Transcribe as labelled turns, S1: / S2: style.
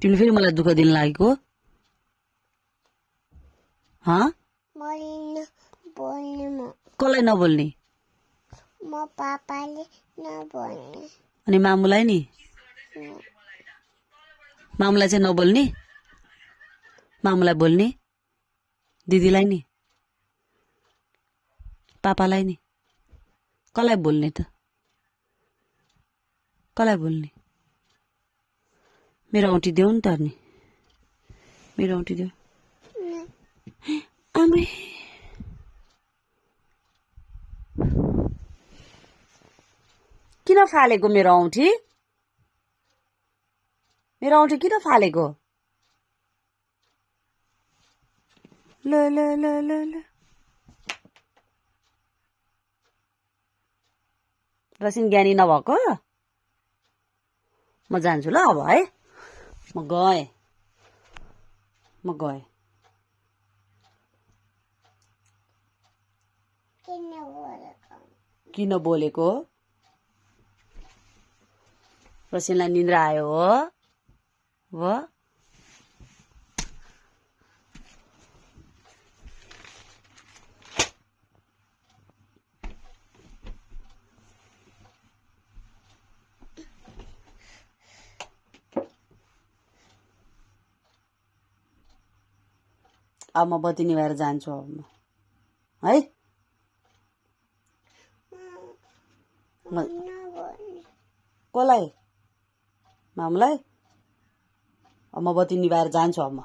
S1: तिमीले फेरि मलाई दुःख दिन लागेको कसलाई नबोल्ने
S2: पापाले नबोल्ने
S1: अनि मामुलाई नि मामुलाई चाहिँ नबोल्ने मामुलाई बोल्ने दिदीलाई नि पापालाई नि कसलाई बोल्ने त कसलाई बोल्ने मेरो औँठी देऊ नि त अनि मेरो औँठी देऊ आमे किन फालेको मेरो औँठी किन फालेको ल ल ल ल ल रसिन ज्ञानी नभएको म जान्छु ल अब है म गएँ किन बोलेको रसिनलाई निन्द्रा आयो हो अब म बत्ती निभाएर जान्छु अब म है कसलाई मामुलाई अब म बत्ती निभाएर जान्छु अब म